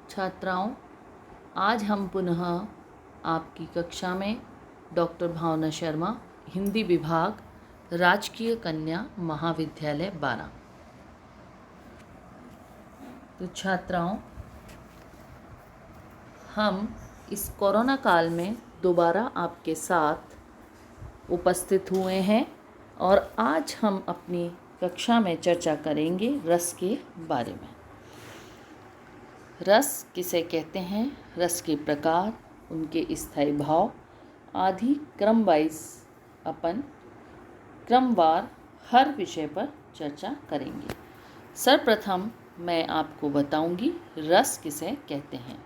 छात्राओं, आज हम पुनः आपकी कक्षा में डॉक्टर भावना शर्मा, हिंदी विभाग, राजकीय कन्या महाविद्यालय 12। तो छात्राओं, हम इस कोरोना काल में दोबारा आपके साथ उपस्थित हुए हैं और आज हम अपनी कक्षा में चर्चा करेंगे रस के बारे में। रस किसे कहते हैं, रस के प्रकार, उनके स्थायी भाव आदि अपन क्रमवार हर विषय पर चर्चा करेंगे। सर्वप्रथम मैं आपको बताऊंगी रस किसे कहते हैं।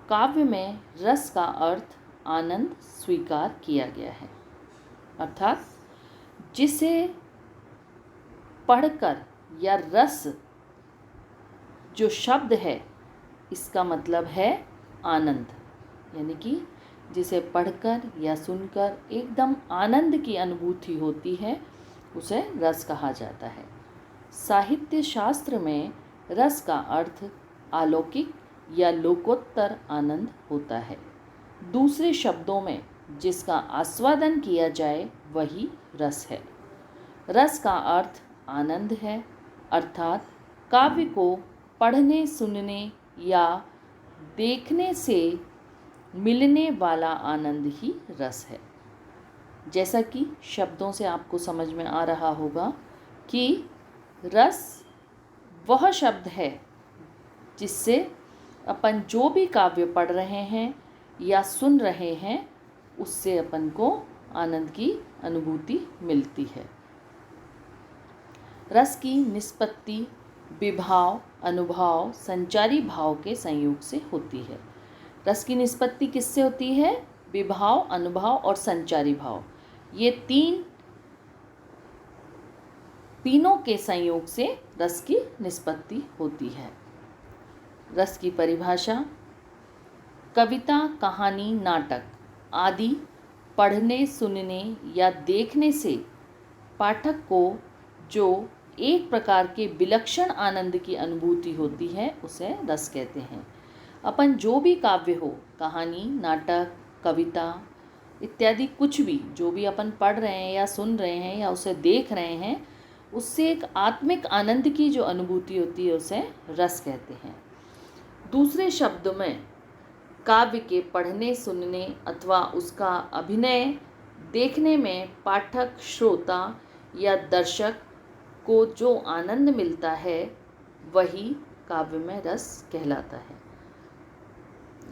काव्य में रस का अर्थ आनंद स्वीकार किया गया है, अर्थात जिसे पढ़कर या रस जो शब्द है इसका मतलब है आनंद, यानी कि जिसे पढ़कर या सुनकर एकदम आनंद की अनुभूति होती है उसे रस कहा जाता है। साहित्य शास्त्र में रस का अर्थ अलौकिक या लोकोत्तर आनंद होता है। दूसरे शब्दों में जिसका आस्वादन किया जाए वही रस है। रस का अर्थ आनंद है, अर्थात काव्य को पढ़ने, सुनने या देखने से मिलने वाला आनंद ही रस है। जैसा कि शब्दों से आपको समझ में आ रहा होगा कि रस वह शब्द है जिससे अपन जो भी काव्य पढ़ रहे हैं या सुन रहे हैं उससे अपन को आनंद की अनुभूति मिलती है। रस की निष्पत्ति विभाव, अनुभाव, संचारी भाव के संयोग से होती है। रस की निष्पत्ति किससे होती है? विभाव, अनुभाव और संचारी भाव, ये तीनों के संयोग से रस की निष्पत्ति होती है। रस की परिभाषा: कविता, कहानी, नाटक आदि पढ़ने, सुनने या देखने से पाठक को जो एक प्रकार के विलक्षण आनंद की अनुभूति होती है उसे रस कहते हैं। अपन जो भी काव्य हो, कहानी, नाटक, कविता इत्यादि कुछ भी जो भी अपन पढ़ रहे हैं या सुन रहे हैं या उसे देख रहे हैं, उससे एक आत्मिक आनंद की जो अनुभूति होती है उसे रस कहते हैं। दूसरे शब्दों में काव्य के पढ़ने, सुनने अथवा उसका अभिनय देखने में पाठक, श्रोता या दर्शक को जो आनंद मिलता है वही काव्य में रस कहलाता है।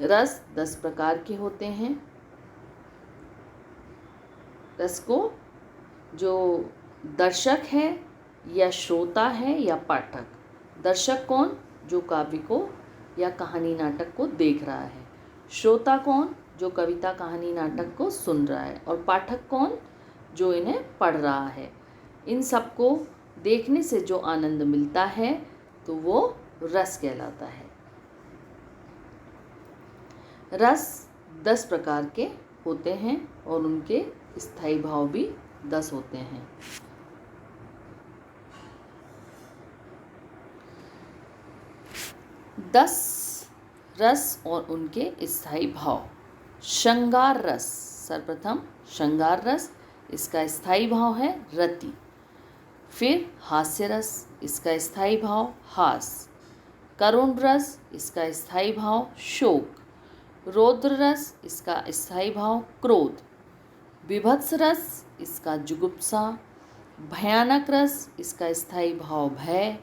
रस 10 प्रकार के होते हैं। रस को जो दर्शक है या श्रोता है या पाठक, दर्शक कौन? जो काव्य को या कहानी, नाटक को देख रहा है। श्रोता कौन? जो कविता, कहानी, नाटक को सुन रहा है। और पाठक कौन? जो इन्हें पढ़ रहा है। इन सबको देखने से जो आनंद मिलता है तो वो रस कहलाता है। रस 10 प्रकार के होते हैं और उनके स्थायी भाव भी 10 होते हैं। रस और उनके स्थायी भाव। श्रृंगार रस, सर्वप्रथम श्रृंगार रस, इसका स्थायी भाव है रति। फिर हास्य रस, इसका स्थायी भाव हास। करुण रस, इसका स्थायी भाव शोक। रौद्र रस, इसका स्थायी भाव क्रोध। विभत्स रस, इसका जुगुप्सा। भयानक रस, इसका स्थायी भाव भय।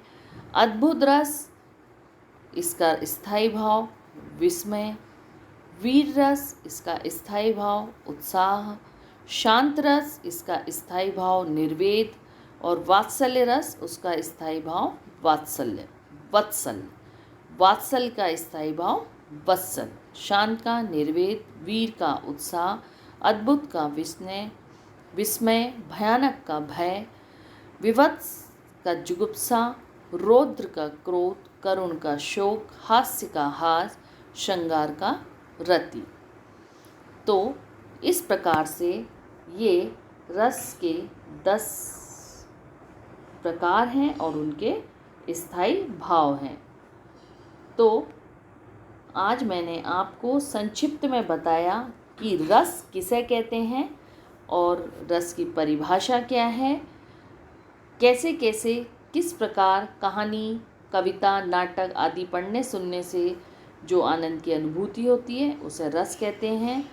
अद्भुत रस, इसका स्थायी भाव विस्मय। वीर रस, इसका स्थायी भाव उत्साह। शांत रस, इसका स्थायी भाव निर्वेद। और वात्सल्य रस, उसका स्थायी भाव वत्सल। वात्सल का स्थायी भाव वत्सल। शांत का निर्वेद, वीर का उत्साह, अद्भुत का विस्मय, भयानक का भय, विभत्स का जुगुप्सा, रौद्र का क्रोध, करुण का शोक, हास्य का हास, श्रृंगार का रति। तो इस प्रकार से ये रस के 10 प्रकार हैं और उनके स्थायी भाव हैं। तो आज मैंने आपको संक्षिप्त में बताया कि रस किसे कहते हैं और रस की परिभाषा क्या है, कैसे कैसे किस प्रकार कहानी, कविता, नाटक आदि पढ़ने सुनने से जो आनंद की अनुभूति होती है उसे रस कहते हैं।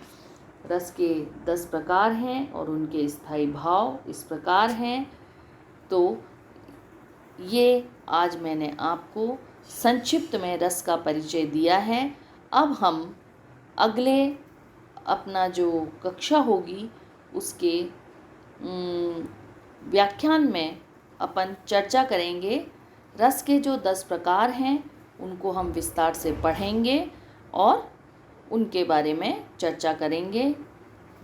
रस के 10 प्रकार हैं और उनके स्थायी भाव इस प्रकार हैं। तो ये आज मैंने आपको संक्षिप्त में रस का परिचय दिया है। अब हम अगले अपना जो कक्षा होगी उसके व्याख्यान में अपन चर्चा करेंगे। रस के जो 10 प्रकार हैं उनको हम विस्तार से पढ़ेंगे और उनके बारे में चर्चा करेंगे।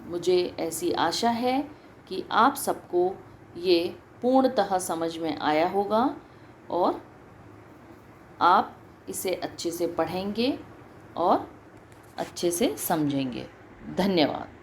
मुझे ऐसी आशा है कि आप सबको ये पूर्णतः समझ में आया होगा और आप इसे अच्छे से पढ़ेंगे और अच्छे से समझेंगे। धन्यवाद।